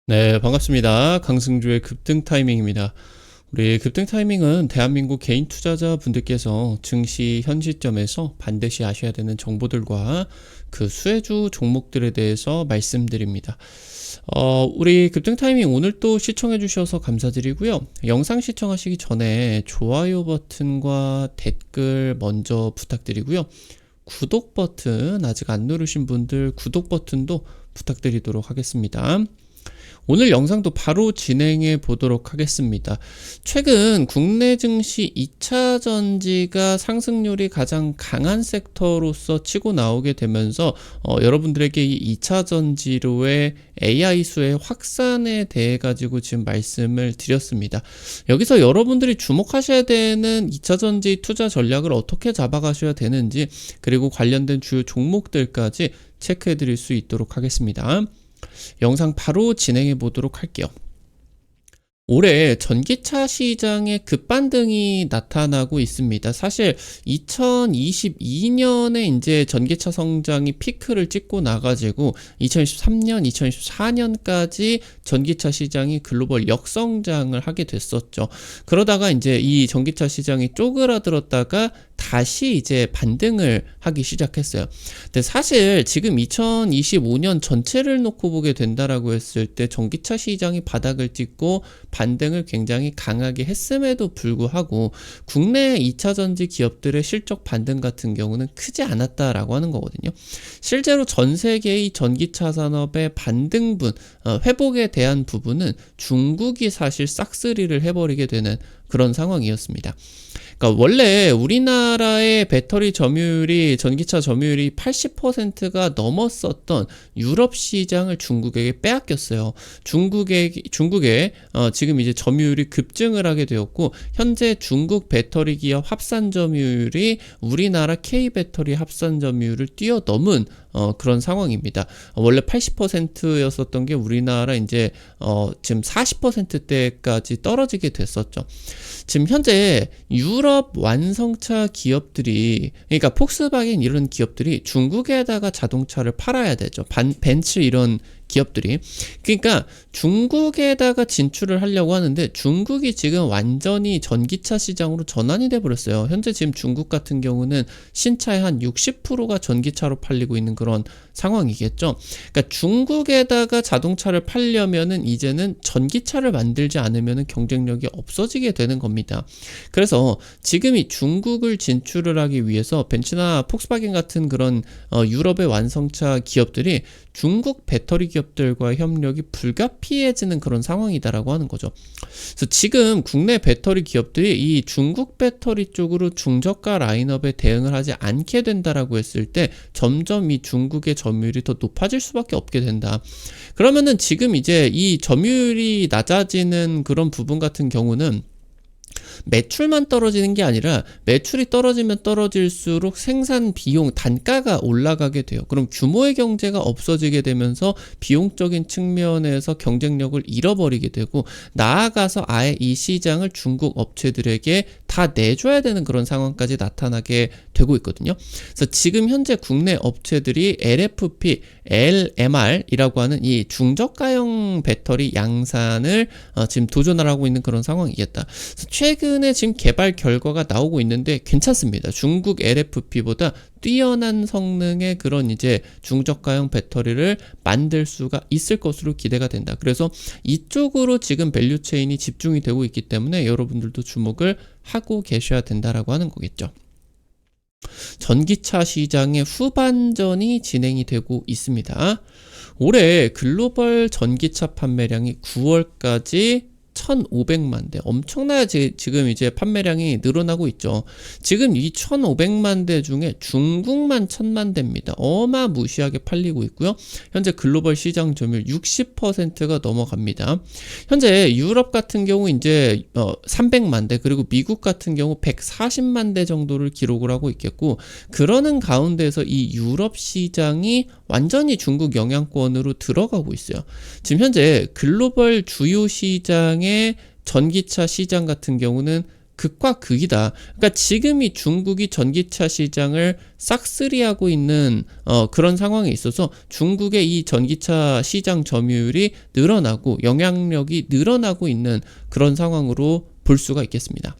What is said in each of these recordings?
네, 반갑습니다. 강승주의 급등 타이밍입니다. 우리 급등 타이밍은 대한민국 개인 투자자 분들께서 증시 현 시점에서 반드시 아셔야 되는 정보들과 그 수혜주 종목들에 대해서 말씀드립니다. 우리 급등 타이밍 오늘 또 시청해 주셔서 감사드리고요. 영상 시청하시기 전에 좋아요 버튼과 댓글 먼저 부탁드리고요. 구독 버튼 아직 안 누르신 분들 구독 버튼도 부탁드리도록 하겠습니다. 오늘 영상도 바로 진행해 보도록 하겠습니다. 최근 국내 증시 2차 전지가 상승률이 가장 강한 섹터로서 치고 나오게 되면서 여러분들에게 이 2차 전지로의 AI 수의 확산에 대해 가지고 지금 말씀을 드렸습니다. 여기서 여러분들이 주목하셔야 되는 2차 전지 투자 전략을 어떻게 잡아가셔야 되는지, 그리고 관련된 주요 종목들까지 체크해 드릴 수 있도록 하겠습니다. 영상 바로 진행해 보도록 할게요. 올해 전기차 시장의 급반등이 나타나고 있습니다. 사실 2022년에 이제 전기차 성장이 피크를 찍고 나가지고 2023년, 2024년까지 전기차 시장이 글로벌 역성장을 하게 됐었죠. 그러다가 이제 이 전기차 시장이 쪼그라들었다가 다시 이제 반등을 하기 시작했어요. 근데 사실 지금 2025년 전체를 놓고 보게 된다라고 했을 때 전기차 시장이 바닥을 찍고 반등을 굉장히 강하게 했음에도 불구하고 국내 2차 전지 기업들의 실적 반등 같은 경우는 크지 않았다라고 하는 거거든요. 실제로 전 세계의 전기차 산업의 반등분, 회복에 대한 부분은 중국이 사실 싹쓸이를 해버리게 되는 그런 상황이었습니다. 그러니까 원래 우리나라의 배터리 점유율이, 전기차 점유율이 80%가 넘었었던 유럽 시장을 중국에게 빼앗겼어요. 중국에 지금 이제 점유율이 급증을 하게 되었고, 현재 중국 배터리 기업 합산 점유율이 우리나라 K 배터리 합산 점유율을 뛰어넘은 그런 상황입니다. 원래 80%였었던 게 우리나라 이제 지금 40%대까지 떨어지게 됐었죠. 지금 현재 유럽 완성차 기업들이, 그러니까 폭스바겐 이런 기업들이 중국에다가 자동차를 팔아야 되죠. 벤츠 이런 기업들이. 그러니까 중국에다가 진출을 하려고 하는데 중국이 지금 완전히 전기차 시장으로 전환이 돼 버렸어요. 현재 지금 중국 같은 경우는 신차의 한 60%가 전기차로 팔리고 있는 그런 상황이겠죠. 그러니까 중국에다가 자동차를 팔려면은 이제는 전기차를 만들지 않으면은 경쟁력이 없어지게 되는 겁니다. 그래서 지금 이 중국을 진출을 하기 위해서 벤츠나 폭스바겐 같은 그런 유럽의 완성차 기업들이 중국 배터리 기업들과 협력이 불가피해지는 그런 상황이다라고 하는 거죠. 그래서 지금 국내 배터리 기업들이 이 중국 배터리 쪽으로 중저가 라인업에 대응을 하지 않게 된다라고 했을 때 점점 이 중국의 점유율이 더 높아질 수밖에 없게 된다. 그러면은 지금 이제 이 점유율이 낮아지는 그런 부분 같은 경우는 매출만 떨어지는 게 아니라 매출이 떨어지면 떨어질수록 생산 비용 단가가 올라가게 돼요. 그럼 규모의 경제가 없어지게 되면서 비용적인 측면에서 경쟁력을 잃어버리게 되고, 나아가서 아예 이 시장을 중국 업체들에게 다 내줘야 되는 그런 상황까지 나타나게 되고 있거든요. 그래서 지금 현재 국내 업체들이 LFP, LMR이라고 하는 이 중저가형 배터리 양산을 지금 도전을 하고 있는 그런 상황이겠다. 최근에 지금 개발 결과가 나오고 있는데 괜찮습니다. 중국 LFP보다 뛰어난 성능의 그런 이제 중저가형 배터리를 만들 수가 있을 것으로 기대가 된다. 그래서 이쪽으로 지금 밸류체인이 집중이 되고 있기 때문에 여러분들도 주목을 하고 계셔야 된다라고 하는 거겠죠. 전기차 시장의 후반전이 진행이 되고 있습니다. 올해 글로벌 전기차 판매량이 9월까지 1,500만 대, 엄청나게 지금 이제 판매량이 늘어나고 있죠. 지금 이 1,500만 대 중에 중국만 1,000만 대입니다. 어마무시하게 팔리고 있고요. 현재 글로벌 시장 점유율 60%가 넘어갑니다. 현재 유럽 같은 경우 이제 300만 대, 그리고 미국 같은 경우 140만 대 정도를 기록을 하고 있겠고, 그러는 가운데서 이 유럽 시장이 완전히 중국 영향권으로 들어가고 있어요. 지금 현재 글로벌 주요 시장의 전기차 시장 같은 경우는 극과 극이다. 그러니까 지금 이 중국이 전기차 시장을 싹쓸이하고 있는 그런 상황에 있어서 중국의 이 전기차 시장 점유율이 늘어나고 영향력이 늘어나고 있는 그런 상황으로 볼 수가 있겠습니다.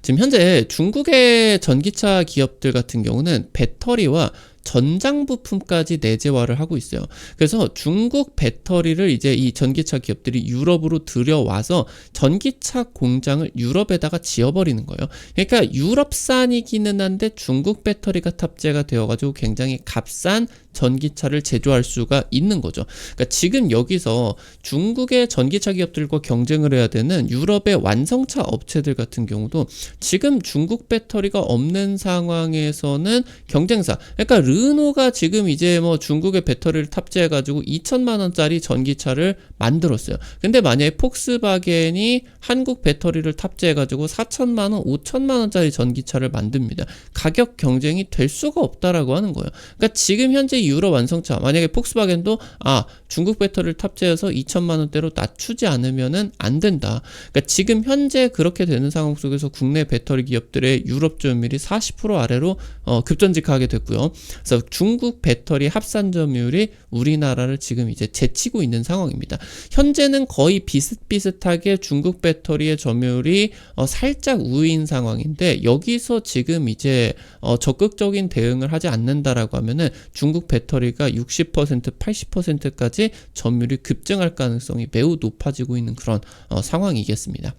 지금 현재 중국의 전기차 기업들 같은 경우는 배터리와 전장 부품까지 내재화를 하고 있어요. 그래서 중국 배터리를 이제 이 전기차 기업들이 유럽으로 들여와서 전기차 공장을 유럽에다가 지어버리는 거예요. 그러니까 유럽산이기는 한데 중국 배터리가 탑재가 되어가지고 굉장히 값싼 전기차를 제조할 수가 있는 거죠. 그러니까 지금 여기서 중국의 전기차 기업들과 경쟁을 해야 되는 유럽의 완성차 업체들 같은 경우도 지금 중국 배터리가 없는 상황에서는 경쟁사, 그러니까 르노가 지금 이제 뭐 중국의 배터리를 탑재해가지고 2천만 원짜리 전기차를 만들었어요. 근데 만약에 폭스바겐이 한국 배터리를 탑재해가지고 4천만 원, 5천만 원짜리 전기차를 만듭니다. 가격 경쟁이 될 수가 없다라고 하는 거예요. 그러니까 지금 현재 유럽 완성차, 만약에 폭스바겐도 중국 배터리를 탑재해서 2천만 원대로 낮추지 않으면은 안 된다. 그러니까 지금 현재 그렇게 되는 상황 속에서 국내 배터리 기업들의 유럽 점유율이 40% 아래로 급전직하게 됐고요. 그래서 중국 배터리 합산 점유율이 우리나라를 지금 이제 제치고 있는 상황입니다. 현재는 거의 비슷비슷하게 중국 배터리의 점유율이 살짝 우위인 상황인데, 여기서 지금 이제 적극적인 대응을 하지 않는다라고 하면은 중국 배터리가 60%, 80%까지 점유율이 급증할 가능성이 매우 높아지고 있는 그런 상황이겠습니다.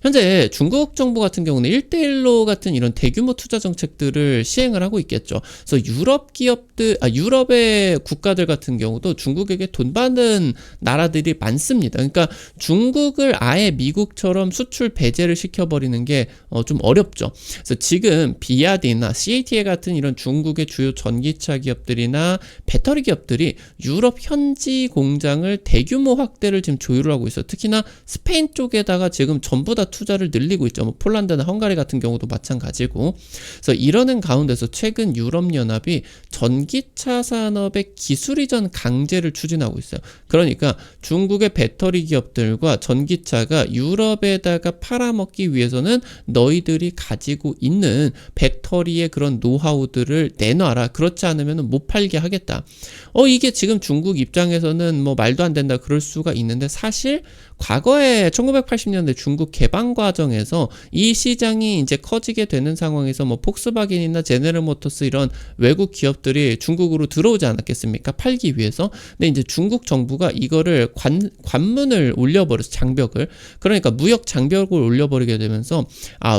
현재 중국 정부 같은 경우는 1대1로 같은 이런 대규모 투자 정책들을 시행을 하고 있겠죠. 그래서 유럽 기업들, 유럽의 국가들 같은 경우도 중국에게 돈 받는 나라들이 많습니다. 그러니까 중국을 아예 미국처럼 수출 배제를 시켜버리는 게 좀 어렵죠. 그래서 지금 비아디나 CATL 같은 이런 중국의 주요 전기차 기업들이나 배터리 기업들이 유럽 현지 공장을 대규모 확대를 지금 조율을 하고 있어요. 특히나 스페인 쪽에다가 지금 전부 다 투자를 늘리고 있죠. 뭐 폴란드나 헝가리 같은 경우도 마찬가지고. 그래서 이러는 가운데서 최근 유럽연합이 전기차 산업의 기술 이전 강제를 추진하고 있어요. 그러니까 중국의 배터리 기업들과 전기차가 유럽에다가 팔아먹기 위해서는 너희들이 가지고 있는 배터리의 그런 노하우들을 내놔라. 그렇지 않으면 못 팔게 하겠다. 이게 지금 중국 입장에서는 뭐 말도 안 된다 그럴 수가 있는데, 사실 과거에 1980년대 중국 개방 과정에서 이 시장이 이제 커지게 되는 상황에서 뭐 폭스바겐이나 제네럴 모터스 이런 외국 기업들이 중국으로 들어오지 않았겠습니까? 팔기 위해서. 근데 이제 중국 정부가 이거를 관문을 올려버려서 장벽을, 그러니까 무역 장벽을 올려버리게 되면서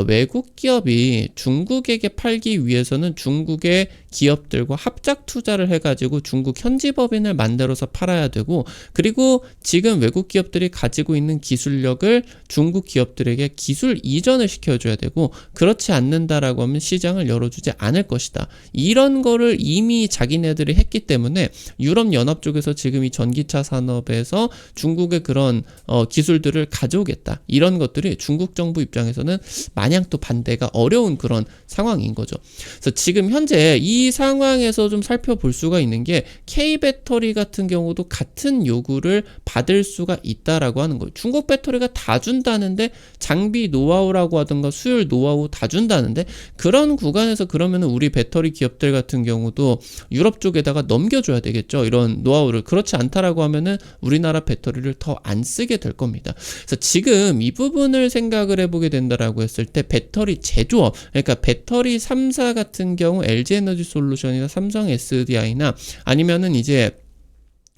외국 기업이 중국에게 팔기 위해서는 중국의 기업들과 합작 투자를 해가지고 중국 현지 법인을 만들어서 팔아야 되고, 그리고 지금 외국 기업들이 가지고 있는 기술력을 중국 기업들에게 기술 이전을 시켜줘야 되고, 그렇지 않는다라고 하면 시장을 열어주지 않을 것이다. 이런 거를 이미 자기네들이 했기 때문에 유럽연합 쪽에서 지금 이 전기차 산업에서 중국의 그런 기술들을 가져오겠다. 이런 것들이 중국 정부 입장에서는 마냥 또 반대가 어려운 그런 상황인 거죠. 그래서 지금 현재 이 상황에서 좀 살펴볼 수가 있는 게, K배터리 같은 경우도 같은 요구를 받을 수가 있다라고 하는 거예요. 중국 배터리가 다 준다는데, 장비 노하우라고 하던가 수율 노하우 다 준다는데, 그런 구간에서 그러면 우리 배터리 기업들 같은 경우도 유럽 쪽에다가 넘겨줘야 되겠죠. 이런 노하우를. 그렇지 않다라고 하면은 우리나라 배터리를 더 안 쓰게 될 겁니다. 그래서 지금 이 부분을 생각을 해보게 된다라고 했을 때, 배터리 제조업, 그러니까 배터리 3사 같은 경우 LG에너지 솔루션이나 삼성 SDI나 아니면은 이제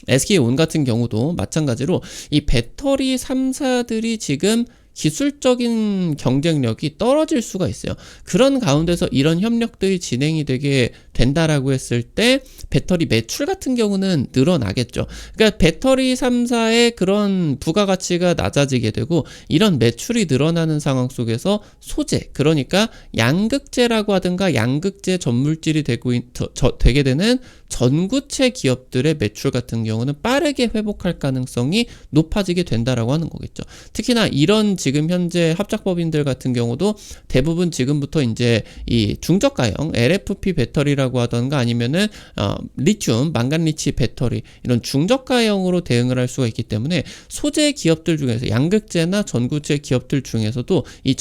SK온 같은 경우도 마찬가지로 이 배터리 3사들이 지금 기술적인 경쟁력이 떨어질 수가 있어요. 그런 가운데서 이런 협력들이 진행이 되게 된다라고 했을 때 배터리 매출 같은 경우는 늘어나겠죠. 그러니까 배터리 3사의 그런 부가가치가 낮아지게 되고, 이런 매출이 늘어나는 상황 속에서 소재, 그러니까 양극재라고 하든가 양극재 전물질이 되게 되는 전구체 기업들의 매출 같은 경우는 빠르게 회복할 가능성이 높아지게 된다라고 하는 거겠죠. 특히나 이런 지금 현재 합작법인들 같은 경우도 대부분 지금부터 이제 이 중저가형 LFP 배터리라고 배터리라고 하던가 아니면은 리튬, 망간리치 배터리 이런 중저가형으로 대응을 할 수가 있기 때문에 소재 기업들 중에서 양극재나 전구체 기업들 중에서도 이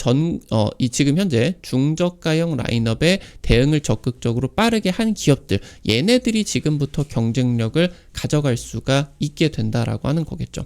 지금 현재 중저가형 라인업에 대응을 적극적으로 빠르게 한 기업들, 얘네들이 지금부터 경쟁력을 가져갈 수가 있게 된다라고 하는 거겠죠.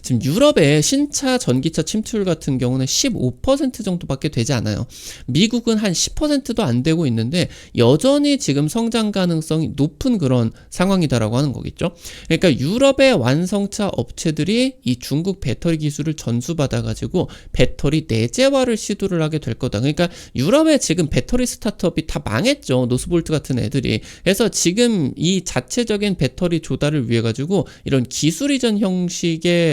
지금 유럽의 신차 전기차 침투율 같은 경우는 15% 정도밖에 되지 않아요. 미국은 한 10%도 안 되고 있는데 여전히 지금 성장 가능성이 높은 그런 상황이다라고 하는 거겠죠. 그러니까 유럽의 완성차 업체들이 이 중국 배터리 기술을 전수받아가지고 배터리 내재화를 시도를 하게 될 거다. 그러니까 유럽의 지금 배터리 스타트업이 다 망했죠. 노스볼트 같은 애들이. 그래서 지금 이 자체적인 배터리 조달을 위해 가지고 이런 기술 이전 형식의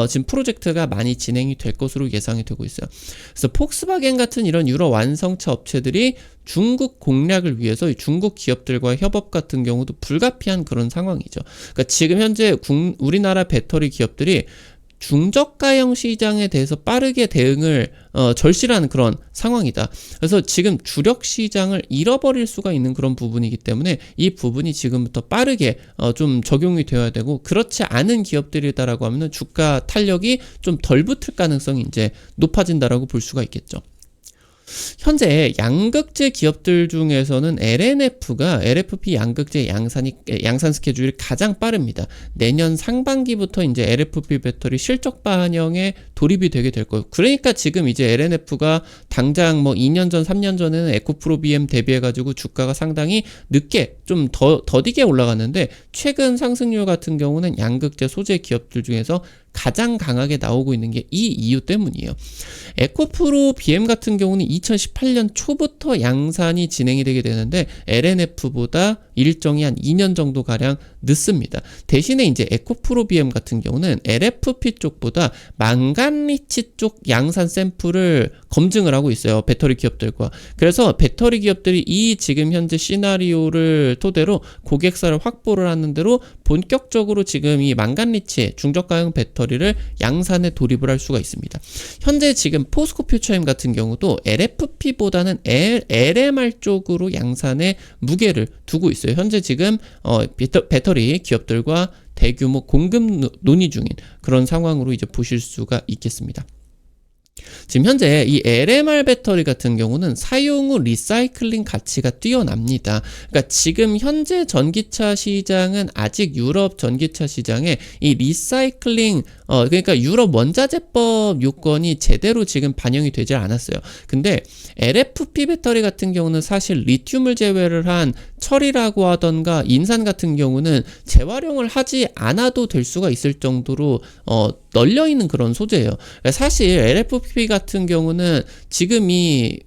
지금 프로젝트가 많이 진행이 될 것으로 예상이 되고 있어요. 그래서 폭스바겐 같은 이런 유럽 완성차 업체들이 중국 공략을 위해서 중국 기업들과 협업 같은 경우도 불가피한 그런 상황이죠. 그러니까 지금 현재 우리나라 배터리 기업들이 중저가형 시장에 대해서 빠르게 대응을 절실한 그런 상황이다. 그래서 지금 주력 시장을 잃어버릴 수가 있는 그런 부분이기 때문에 이 부분이 지금부터 빠르게 좀 적용이 되어야 되고, 그렇지 않은 기업들이다라고 하면은 주가 탄력이 좀 덜 붙을 가능성이 이제 높아진다라고 볼 수가 있겠죠. 현재 양극재 기업들 중에서는 LNF가 LFP 양극재 양산 스케줄이 가장 빠릅니다. 내년 상반기부터 이제 LFP 배터리 실적 반영에 돌입이 되게 될 거예요. 그러니까 지금 이제 LNF가 당장 뭐 2년 전, 3년 전에는 에코프로 BM 대비해가지고 주가가 상당히 늦게 좀 더디게 올라갔는데, 최근 상승률 같은 경우는 양극재 소재 기업들 중에서 가장 강하게 나오고 있는 게 이 이유 때문이에요. 에코프로 BM 같은 경우는 2018년 초부터 양산이 진행이 되게 되는데 LNF보다 일정이 한 2년 정도 가량 늦습니다. 대신에 이제 에코프로 BM 같은 경우는 LFP 쪽보다 망간리치 쪽 양산 샘플을 검증을 하고 있어요. 배터리 기업들과. 그래서 배터리 기업들이 이 지금 현재 시나리오를 토대로 고객사를 확보를 하는 대로 본격적으로 지금 이 망간리치 중저가형 배터리를 양산에 돌입을 할 수가 있습니다. 현재 지금 포스코 퓨처엠 같은 경우도 LFP보다는 LMR 쪽으로 양산에 무게를 두고 있어요. 현재 지금 배터리 기업들과 대규모 공급 논의 중인 그런 상황으로 이제 보실 수가 있겠습니다. 지금 현재 이 LMR 배터리 같은 경우는 사용 후 리사이클링 가치가 뛰어납니다. 그러니까 지금 현재 전기차 시장은 아직 유럽 전기차 시장에 이 리사이클링 그러니까 유럽 원자재법 요건이 제대로 지금 반영이 되지 않았어요. 근데 LFP 배터리 같은 경우는 사실 리튬을 제외를 한 철이라고 하던가 인산 같은 경우는 재활용을 하지 않아도 될 수가 있을 정도로 널려있는 그런 소재예요. 사실 LFP 같은 경우는 지금 이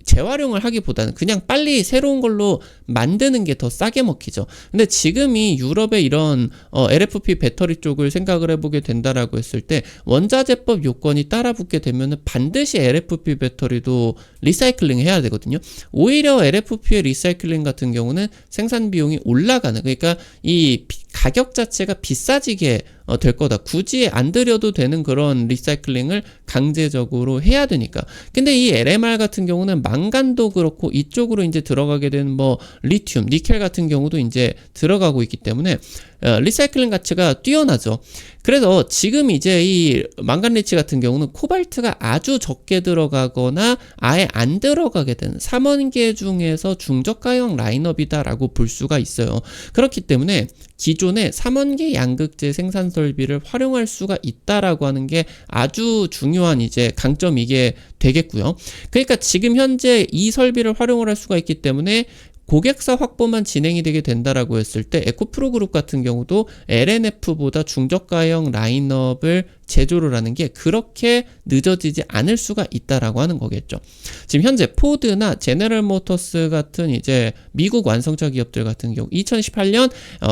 재활용을 하기보다는 그냥 빨리 새로운 걸로 만드는 게 더 싸게 먹히죠. 근데 지금 이 유럽의 이런 LFP 배터리 쪽을 생각을 해보게 된다라고 했을 때 원자재법 요건이 따라붙게 되면 반드시 LFP 배터리도 리사이클링 해야 되거든요. 오히려 LFP의 리사이클링 같은 경우는 생산 비용이 올라가는, 그러니까 이 가격 자체가 비싸지게 될 거다. 굳이 안 들여도 되는 그런 리사이클링을 강제적으로 해야 되니까. 근데 이 LMR 같은 경우는 망간도 그렇고 이쪽으로 이제 들어가게 되는 뭐 리튬, 니켈 같은 경우도 이제 들어가고 있기 때문에 리사이클링 가치가 뛰어나죠. 그래서 지금 이제 이 망간리치 같은 경우는 코발트가 아주 적게 들어가거나 아예 안 들어가게 되는 3원계 중에서 중저가형 라인업이다라고 볼 수가 있어요. 그렇기 때문에 기존의 3원계 양극재 생산 설비를 활용할 수가 있다라고 하는 게 아주 중요한 이제 강점이게 되겠고요. 그러니까 지금 현재 이 설비를 활용을 할 수가 있기 때문에 고객사 확보만 진행이 되게 된다라고 했을 때 에코프로 그룹 같은 경우도 LNF보다 중저가형 라인업을 제조를 하는 게 그렇게 늦어지지 않을 수가 있다라고 하는 거겠죠. 지금 현재 포드나 제너럴 모터스 같은 이제 미국 완성차 기업들 같은 경우 2018년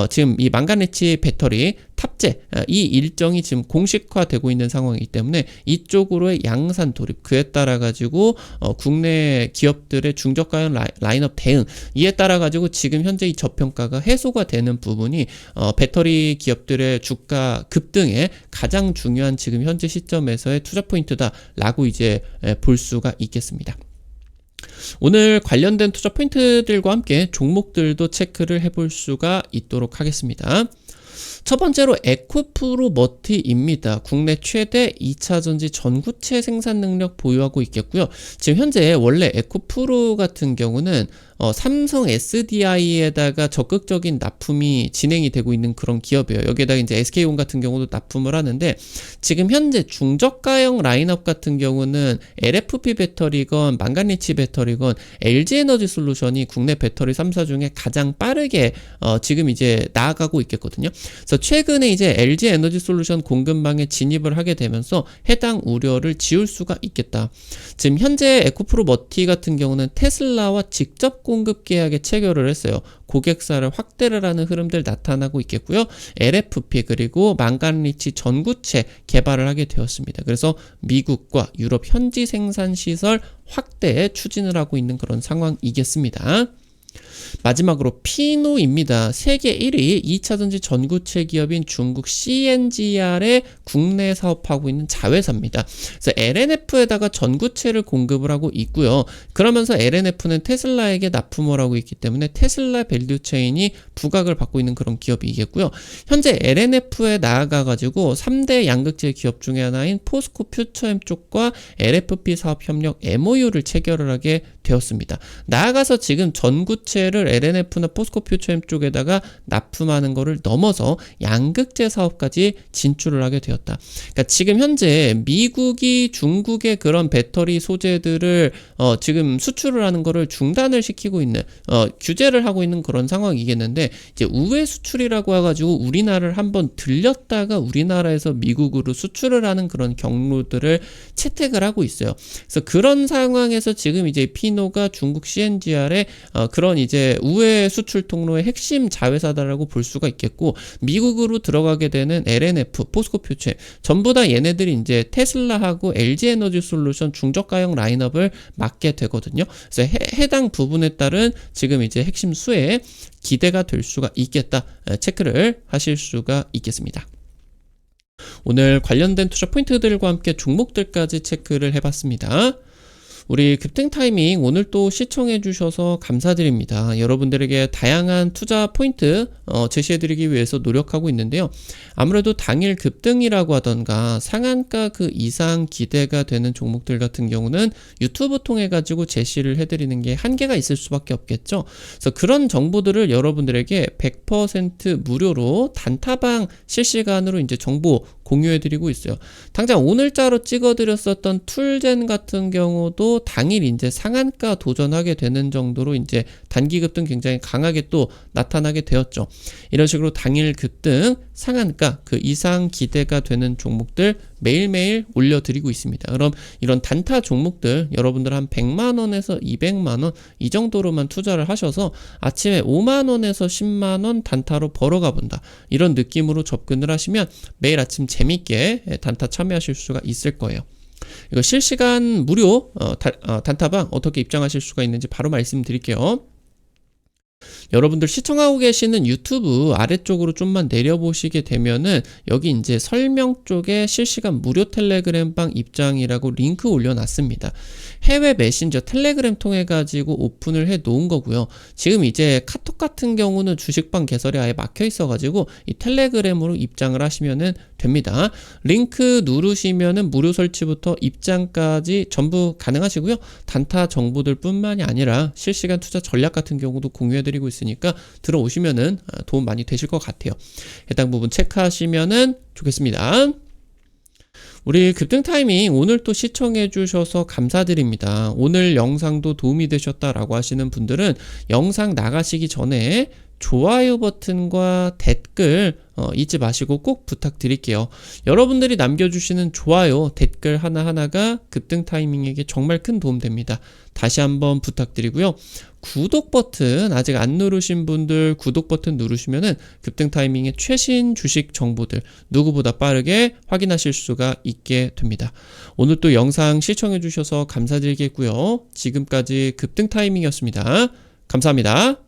지금 이 망간리치 배터리 탑재 이 일정이 지금 공식화되고 있는 상황이기 때문에 이쪽으로의 양산 돌입, 그에 따라 가지고 국내 기업들의 중저가형 라인업 대응, 이에 따라 가지고 지금 현재 이 저평가가 해소가 되는 부분이 배터리 기업들의 주가 급등에 가장 중요한 지금 현재 시점에서의 투자 포인트다라고 이제 볼 수가 있겠습니다. 오늘 관련된 투자 포인트들과 함께 종목들도 체크를 해볼 수가 있도록 하겠습니다. 첫 번째로 에코프로 머티입니다. 국내 최대 2차전지 전구체 생산 능력 보유하고 있겠고요. 지금 현재 원래 에코프로 같은 경우는 삼성 SDI에다가 적극적인 납품이 진행이 되고 있는 그런 기업이에요. 여기에다가 이제 SK온 같은 경우도 납품을 하는데, 지금 현재 중저가형 라인업 같은 경우는 LFP 배터리건 망간리치 배터리건 LG에너지솔루션이 국내 배터리 3사 중에 가장 빠르게 지금 이제 나아가고 있겠거든요. 그래서 최근에 이제 LG에너지솔루션 공급망에 진입을 하게 되면서 해당 우려를 지울 수가 있겠다. 지금 현재 에코프로 머티 같은 경우는 테슬라와 직접 공급 계약에 체결을 했어요. 고객사를 확대를 하는 흐름들 나타나고 있겠고요. LFP 그리고 망간리치 전구체 개발을 하게 되었습니다. 그래서 미국과 유럽 현지 생산 시설 확대에 추진을 하고 있는 그런 상황이겠습니다. 마지막으로 피노입니다. 세계 1위 2차전지 전구체 기업인 중국 CNGR에 국내 사업하고 있는 자회사입니다. 그래서 LNF에다가 전구체를 공급을 하고 있고요. 그러면서 LNF는 테슬라에게 납품을 하고 있기 때문에 테슬라 밸류체인이 부각을 받고 있는 그런 기업이겠고요. 현재 LNF에 나아가가지고 3대 양극재 기업 중에 하나인 포스코 퓨처엠 쪽과 LFP 사업 협력 MOU를 체결을 하게 되었습니다. 나아가서 지금 전구체를 LNF나 포스코 퓨처엠 쪽에다가 납품하는 거를 넘어서 양극재 사업까지 진출을 하게 되었다. 그러니까 지금 현재 미국이 중국의 그런 배터리 소재들을 지금 수출을 하는 거를 중단을 시키고 있는 규제를 하고 있는 그런 상황이겠는데, 이제 우회 수출이라고 해가지고 우리나라를 한번 들렸다가 우리나라에서 미국으로 수출을 하는 그런 경로들을 채택을 하고 있어요. 그래서 그런 상황에서 지금 이제 피노가 중국 CNGR의 그런 이제 우회 수출 통로의 핵심 자회사다라고 볼 수가 있겠고, 미국으로 들어가게 되는 LNF, 포스코 퓨처 전부 다 얘네들이 이제 테슬라하고 LG에너지솔루션 중저가형 라인업을 맡게 되거든요. 그래서 해당 부분에 따른 지금 이제 핵심 수에 기대가 될 수가 있겠다. 체크를 하실 수가 있겠습니다. 오늘 관련된 투자 포인트들과 함께 종목들까지 체크를 해봤습니다. 우리 급등 타이밍 오늘 또 시청해 주셔서 감사드립니다. 여러분들에게 다양한 투자 포인트 제시해드리기 위해서 노력하고 있는데요. 아무래도 당일 급등이라고 하던가 상한가 그 이상 기대가 되는 종목들 같은 경우는 유튜브 통해 가지고 제시를 해드리는 게 한계가 있을 수밖에 없겠죠. 그래서 그런 정보들을 여러분들에게 100% 무료로 단타방 실시간으로 이제 정보 공유해드리고 있어요. 당장 오늘자로 찍어드렸었던 툴젠 같은 경우도 당일 이제 상한가 도전하게 되는 정도로 이제 단기 급등 굉장히 강하게 또 나타나게 되었죠. 이런 식으로 당일 급등, 상한가 그 이상 기대가 되는 종목들 매일매일 올려드리고 있습니다. 그럼 이런 단타 종목들 여러분들 한 100만원에서 200만원 이 정도로만 투자를 하셔서 아침에 5만원에서 10만원 단타로 벌어가 본다, 이런 느낌으로 접근을 하시면 매일 아침 재밌게 단타 참여하실 수가 있을 거예요. 이거 실시간 무료 단타방 어떻게 입장하실 수가 있는지 바로 말씀드릴게요. 여러분들 시청하고 계시는 유튜브 아래쪽으로 좀만 내려보시게 되면은 여기 이제 설명 쪽에 실시간 무료 텔레그램방 입장이라고 링크 올려놨습니다. 해외 메신저 텔레그램 통해 가지고 오픈을 해 놓은 거고요. 지금 이제 카톡 같은 경우는 주식방 개설이 아예 막혀 있어 가지고 이 텔레그램으로 입장을 하시면은 됩니다. 링크 누르시면은 무료 설치부터 입장까지 전부 가능하시고요. 단타 정보들 뿐만이 아니라 실시간 투자 전략 같은 경우도 공유해드리고 있으니까 들어오시면은 도움 많이 되실 것 같아요. 해당 부분 체크하시면은 좋겠습니다. 우리 급등 타이밍 오늘 또 시청해 주셔서 감사드립니다. 오늘 영상도 도움이 되셨다라고 하시는 분들은 영상 나가시기 전에 좋아요 버튼과 댓글 잊지 마시고 꼭 부탁드릴게요. 여러분들이 남겨주시는 좋아요, 댓글 하나하나가 급등 타이밍에게 정말 큰 도움 됩니다. 다시 한번 부탁드리고요. 구독 버튼 아직 안 누르신 분들 구독 버튼 누르시면은 급등 타이밍의 최신 주식 정보들 누구보다 빠르게 확인하실 수가 있게 됩니다. 오늘 또 영상 시청해 주셔서 감사드리겠고요. 지금까지 급등 타이밍이었습니다. 감사합니다.